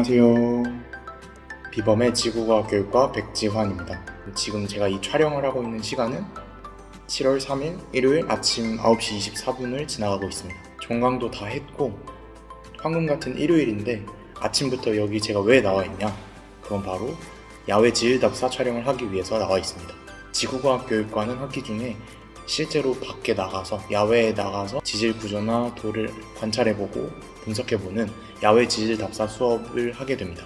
안녕하세요. 비범의 지구과학 교육과 백지환입니다. 지금 제가 이 촬영을 하고 있는 시간은 7월 3일 일요일 아침 9시 24분을 지나가고 있습니다. 종강도 다 했고 황금 같은 일요일인데 아침부터 여기 제가 왜 나와 있냐? 그건 바로 야외 지질답사 촬영을 하기 위해서 나와 있습니다. 지구과학 교육과는 학기 중에 실제로 밖에 나가서 야외에 나가서 지질 구조나 돌을 관찰해보고 분석해보는 야외 지질 답사 수업을 하게 됩니다.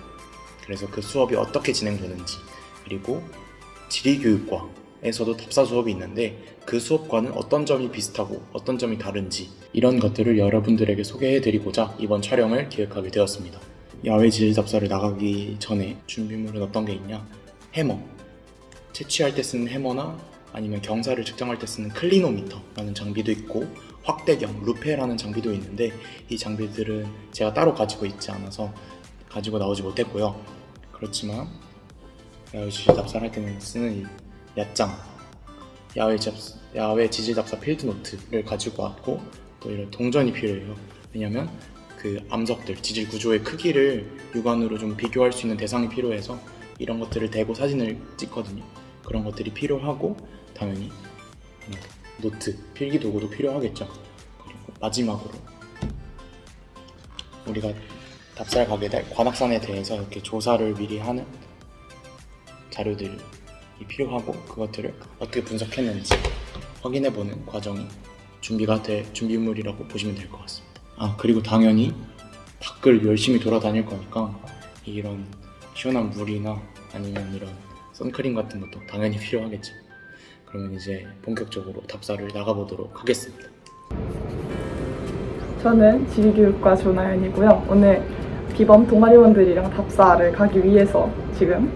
그래서 그 수업이 어떻게 진행되는지, 그리고 지리교육과에서도 답사 수업이 있는데 그 수업과는 어떤 점이 비슷하고 어떤 점이 다른지, 이런 것들을 여러분들에게 소개해드리고자 이번 촬영을 기획하게 되었습니다. 야외 지질 답사를 나가기 전에 준비물은 어떤 게 있냐? 해머, 채취할 때 쓰는 해머나 아니면 경사를 측정할 때 쓰는 클리노미터라는 장비도 있고 확대경, 루페라는 장비도 있는데 이 장비들은 제가 따로 가지고 있지 않아서 가지고 나오지 못했고요. 그렇지만 야외 지질 답사를 할 때는 쓰는 이 얕장, 야외 지질 답사 필드 노트를 가지고 왔고, 또 이런 동전이 필요해요. 왜냐면 그 암석들, 지질 구조의 크기를 육안으로 좀 비교할 수 있는 대상이 필요해서 이런 것들을 대고 사진을 찍거든요. 그런 것들이 필요하고, 당연히 노트, 필기 도구도 필요하겠죠. 그리고 마지막으로 우리가 답사를 가게 될 관악산에 대해서 이렇게 조사를 미리 하는 자료들이 필요하고, 그것들을 어떻게 분석했는지 확인해보는 과정이 준비가 될 준비물이라고 보시면 될 것 같습니다. 그리고 당연히 밖을 열심히 돌아다닐 거니까 이런 시원한 물이나 아니면 이런 선크림 같은 것도 당연히 필요하겠죠. 그러면 이제 본격적으로 답사를 나가보도록 하겠습니다. 저는 지리교육과 조나연이고요. 오늘 비범 동아리원들이랑 답사를 가기 위해서 지금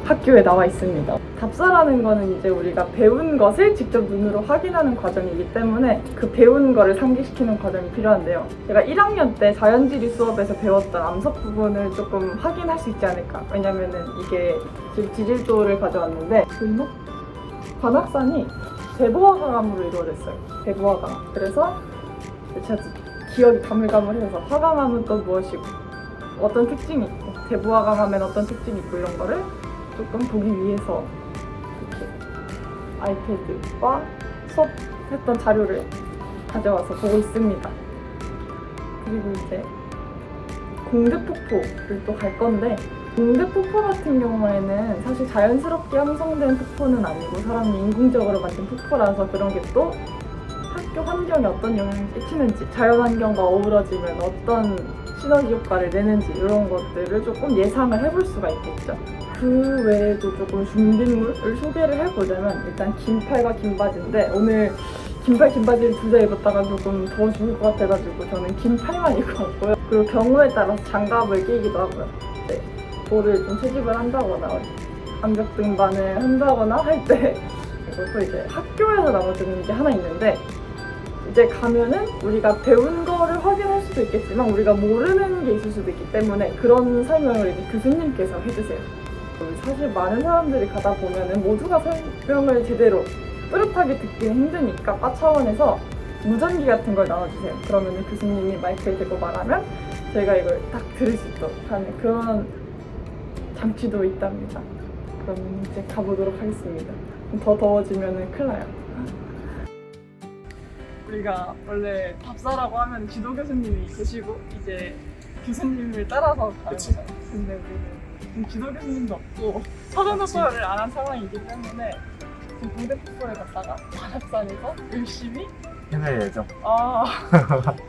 학교에 나와 있습니다. 답사라는 거는 이제 우리가 배운 것을 직접 눈으로 확인하는 과정이기 때문에 그 배운 거를 상기시키는 과정이 필요한데요. 제가 1학년 때 자연지리 수업에서 배웠던 암석 부분을 조금 확인할 수 있지 않을까. 왜냐면은 이게 지금 지질도를 가져왔는데 보이나? 관악산이 대부화강암으로 이루어져 있어요. 대부화강암. 그래서 제가 기억이 가물가물해서 화강암은 또 무엇이고 어떤 특징이 있고 대부화강암엔 어떤 특징이 있고 이런 거를 조금 보기 위해서 이렇게 아이패드와 수업했던 자료를 가져와서 보고 있습니다. 그리고 이제 공대폭포를 또 갈 건데, 공대폭포 같은 경우에는 사실 자연스럽게 형성된 폭포는 아니고 사람이 인공적으로 만든 폭포라서 그런 게 또 학교 환경에 어떤 영향을 끼치는지, 자연환경과 어우러지면 어떤 시너지 효과를 내는지 이런 것들을 조금 예상을 해볼 수가 있겠죠. 그 외에도 조금 준비물을 소개를 해보자면, 일단 긴팔과 긴바지인데 오늘 긴팔, 긴바지를 둘 다 입었다가 조금 더 죽을 것 같아가지고 저는 긴팔만 입고 왔고요. 그리고 경우에 따라서 장갑을 끼기도 하고요. 네, 돌을 좀 채집을 한다거나 암벽 등반을 한다거나 할 때 이것도 이제 학교에서 나눠주는 게 하나 있는데, 이제 가면은 우리가 배운 거를 확인할 수도 있겠지만 우리가 모르는 게 있을 수도 있기 때문에 그런 설명을 이제 교수님께서 해주세요. 사실 많은 사람들이 가다 보면은 모두가 설명을 제대로 뿌듯하게 듣기는 힘드니까 과 차원에서 무전기 같은 걸 나눠주세요. 그러면 교수님이 마이크를 대고 말하면 저희가 이걸 딱 들을 수 있도록 하는 그런 장치도 있답니다. 그러면 이제 가보도록 하겠습니다. 더 더워지면은 큰일 나요. 우리가 원래 답사라고 하면 지도 교수님이 계시고 이제 교수님을 따라서 가는 거잖아요. 근데 우리는 지도 교수님도 없고 사전 답사를 안 한 상황이기 때문에 지금 공대폭포에 갔다가 관악산에서 열심히 해낼 예정.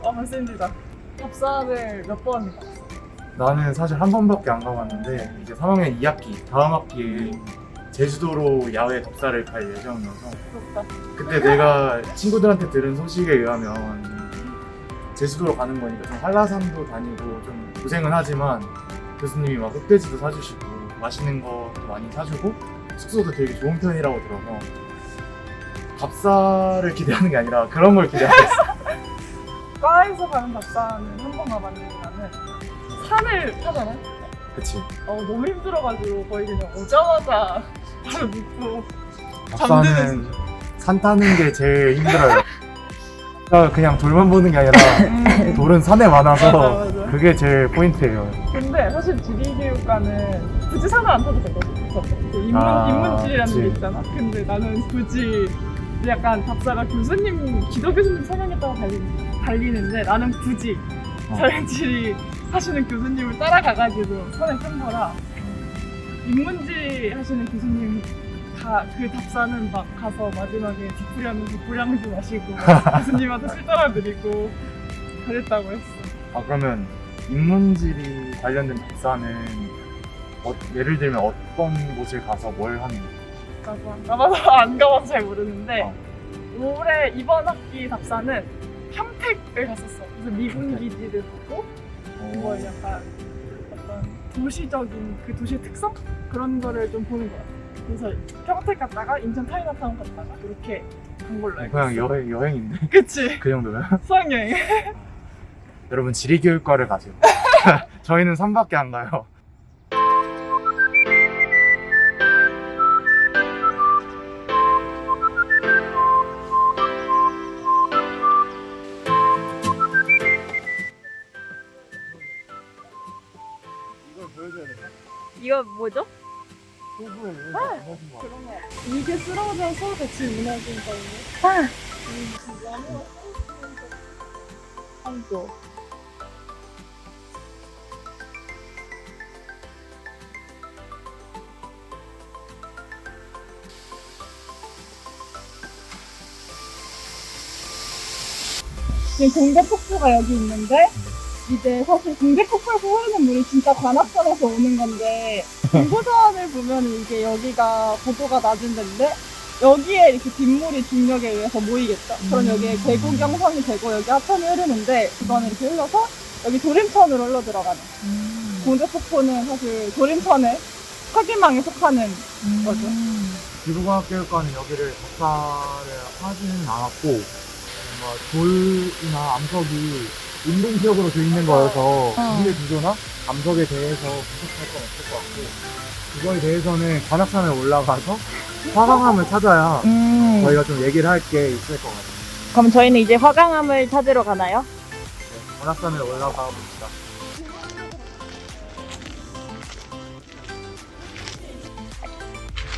맞습니다. 답사를 몇 번 갔어요? 나는 사실 한 번밖에 안 가봤는데 이제 3학년 2학기 다음 학기에 제주도로 야외 답사를 갈 예정이어서, 부럽다. 그때 내가 친구들한테 들은 소식에 의하면 제주도로 가는 거니까 좀 한라산도 다니고 좀 고생은 하지만 교수님이 막 흑돼지도 사주시고 맛있는 것도 많이 사주고 숙소도 되게 좋은 편이라고 들어서 답사를 기대하는 게 아니라 그런 걸 기대하고 있어. 과에서 가는 답사는 한 번 가봤는데 나는 산을 타잖아요. 그치. 너무 힘들어가지고 거의 그냥 오자마자 바로 눕고 답사는 산 타는 게 제일 힘들어요. 그냥 돌만 보는 게 아니라 돌은 산에 많아서 맞아. 그게 제일 포인트예요. 근데 사실 지리교육과는 굳이 산을 안 타도 되거든. 그 인문지리라는 그치. 게 있잖아. 근데 나는 굳이 약간 답사가 교수님, 기도 교수님 성향에 따라 달리는데 나는 굳이 자연지리 하시는 교수님을 따라가가지고 산을 탄 거라 인문지리 하시는 교수님 그 답사는 막 가서 마지막에 뒷부리하면서 불량주 마시고 교수님한테 술 따라드리고 그랬다고 했어. 아 그러면 인문지리 관련된 답사는 예를 들면 어떤 곳을 가서 뭘 하는 거예요? 나봐서 안 가봐서 잘 모르는데 어. 올해 이번 학기 답사는 평택을 갔었어. 그래서 미군 기지를 보고 뭐 약간 어떤 도시적인 그 도시의 특성 그런 거를 좀 보는 거 같아. 그래서 평택 갔다가 인천 차이나타운 갔다가 이렇게 간 걸로 알고 그냥 있어. 여행인데 그치? 그 정도면? 수학여행. 여러분 지리교육과를 가세요. 저희는 산밖에 안 가요. 이걸 보여줘야 되나? 이거 뭐죠? 그런 거. 이게 쓰러져서 같이 무너진 거예요. 아, 아이고. 지금 공대폭포가 여기 있는데 이제 사실 공대폭포에서 흐르는 물이 진짜 관악산에서 오는 건데 공고전을 보면 이게 여기가 고도가 낮은 데인데 여기에 이렇게 빗물이 중력에 의해서 모이겠죠. 그럼 여기에 계곡 형성이 되고 여기 하천이 흐르는데 그거는 이렇게 흘러서 여기 도림천으로 흘러 들어가는. 공대폭포는 사실 도림천의 화기망에 속하는 거죠. 기부과학교육과는 여기를 답사를 하지는 않았고 뭔가 돌이나 암석이 인공지역으로 돼 있는 거여서 기계 구조나 암석에 대해서 분석할 건 없을 것 같고 그거에 대해서는 관악산에 올라가서 화강암을 찾아야 저희가 좀 얘기를 할 게 있을 것 같아요. 그럼 저희는 이제 화강암을 찾으러 가나요? 네, 관악산에 올라가 봅시다.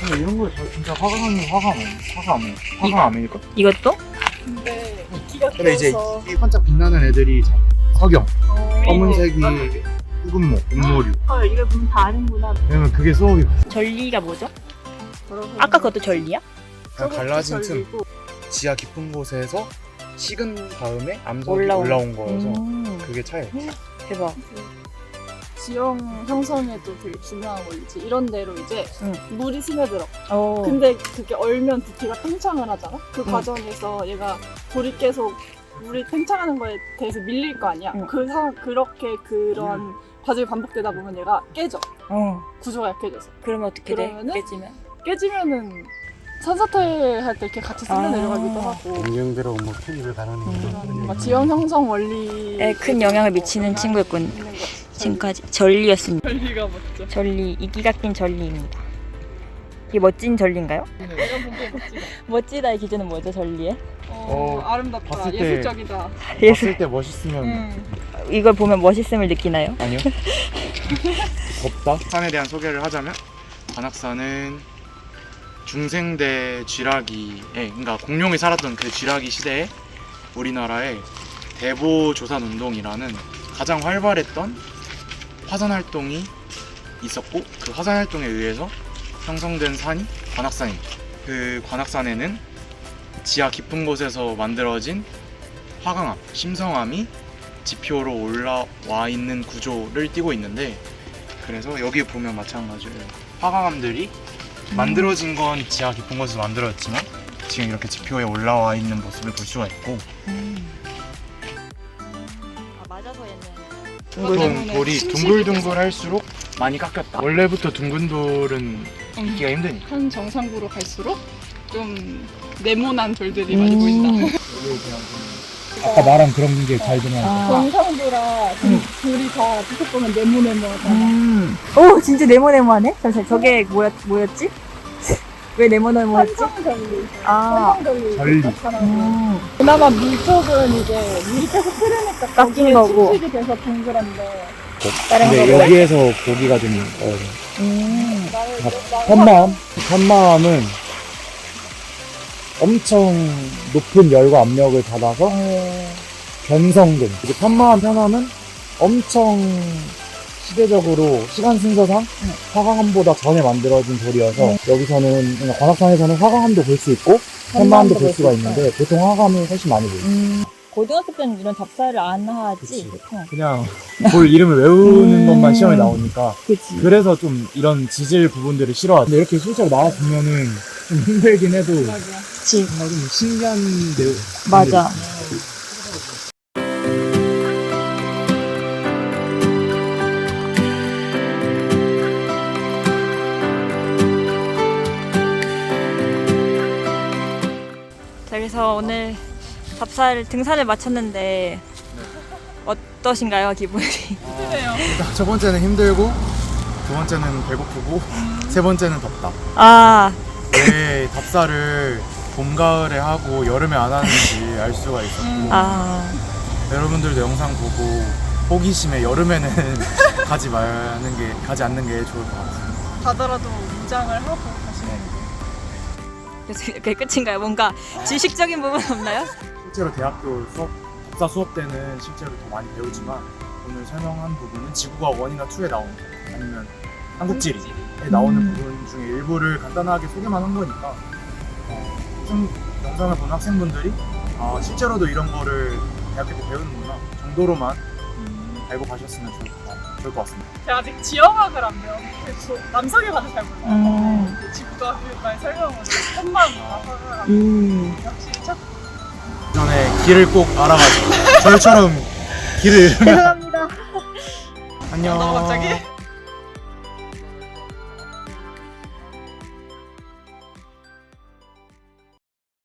근데 이런 거 진짜 화강암일까? 이것도? 근데 기가 근데 이제 껴서 이 반짝 빛나는 애들이 석영, 검은색이 흑은모, 은모류. 이걸 보면 다 아는구나. 왜냐면 그게 수업이 전리가 뭐죠? 아까 그것도 전리야? 그냥 갈라진 틈 절리고. 지하 깊은 곳에서 식은 다음에 암석이 올라온. 올라온 거여서 그게 차이예요. 대박. 지형 형성에도 되게 중요한 원리지. 이런 데로 이제 물이 스며들어. 어. 근데 그게 얼면 부피가 팽창을 하잖아? 그 과정에서 얘가 돌이 계속 물이 팽창하는 거에 대해서 밀릴 거 아니야? 그렇게 그런 과정이 반복되다 보면 얘가 깨져. 구조가 약해져서. 그러면 어떻게 돼? 그러면은? 깨지면? 깨지면은 산사태 할 때 이렇게 같이 쓸려 내려가기도 하고. 영향대로 뭐 편입을 가능한 그런 뭔가 지형 형성 원리에 큰 영향을 미치는 친구였군. 있는 거지. 지금까지 전리였습니다. 전리가 맞죠? 전리, 이기가 낀 전리입니다. 이게 멋진 전리인가요? 내가 본게 멋지다. 멋지다의 기준은 뭐죠, 전리에? 아름답다. 봤을 때- 예술적이다. 봤을 때 멋있으면 이걸 보면 멋있음을 느끼나요? 아니요. 덥다. 산에 대한 소개를 하자면 관악산은 중생대 쥐라기에 그러니까 공룡이 살았던 그 쥐라기 시대에 우리나라의 대보조산 운동이라는 가장 활발했던 화산 활동이 있었고 그 화산 활동에 의해서 형성된 산이 관악산입니다. 그 관악산에는 지하 깊은 곳에서 만들어진 화강암, 심성암이 지표로 올라와 있는 구조를 띠고 있는데 그래서 여기 보면 마찬가지로 화강암들이 만들어진 건 지하 깊은 곳에서 만들어졌지만 지금 이렇게 지표에 올라와 있는 모습을 볼 수가 있고 맞아서 얘는. 보통 돌이 둥글둥글할수록 많이 깎였다. 원래부터 둥근 돌은 있기가 힘드니까. 한 정상부로 갈수록 좀 네모난 돌들이 많이 보인다. 아까 말한 그런 게 잘 드는 정상부라 돌이 다 계속 보면 네모네모하잖아. 오, 진짜 네모네모하네? 잠시만, 저게 뭐였지? 왜 네모네모였지? 환상절리. 아, 환상절리. 절리. 그나마 물속은 이제 물이 계속 흐르니까 깎인 거기에 거고. 침식이 돼서 동그란데. 다른 근데 거는? 여기에서 보기가 좀 편마함은 엄청 높은 열과 압력을 받아서 변성된. 이게 편마함은 엄청 시대적으로 시간 순서상 화강암보다 전에 만들어진 돌이어서 여기서는 그냥 관악산에서는 화강암도 볼 수 있고 편마암도 볼 수가 있는데 보통 화강암이 훨씬 많이 보여요. 고등학교 때는 이런 잡사를 안 하지, 그치. 보통. 그냥 돌 이름을 외우는 것만 시험에 나오니까 그치. 그래서 좀 이런 지질 부분들을 싫어하죠. 근데 이렇게 실제로 나와보면은 좀 힘들긴 해도 그치. 뭔가 좀 신기한 데 맞아. 자, 그래서 오늘 잡사를 등산을 마쳤는데 어떠신가요, 기분이? 첫 번째는 힘들고 두 번째는 배고프고 세 번째는 덥다. 아, 왜 답사를 봄, 가을에 하고 여름에 안 하는지 알 수가 있었고 아, 여러분들도 영상 보고 호기심에 여름에는 가지 않는 게 좋을 것 같아요. 가더라도 무장을 하고 가시는 그래서 이렇게 끝인가요? 뭔가 지식적인 부분 없나요? 실제로 대학교 답사 수업 때는 실제로 더 많이 배우지만 오늘 설명한 부분은 지구과학 1이나 2에 나오는 아니면 한국지리에 나오는 부분 중에 일부를 간단하게 소개만 한 거니까 영상을 본 학생분들이 실제로도 이런 거를 대학교 때 배우는구나 정도로만 알고 가셨으면 좋을 것 같습니다. 제가 아직 지형학을 안 배워서 남성애관을 잘 몰라요. 지구과학 교육과의 설명으로 한만 확실히 첫 전에 길을 꼭 알아가지고 저희처럼 길을 잃으면 죄송합니다. 안녕. 너무 갑자기?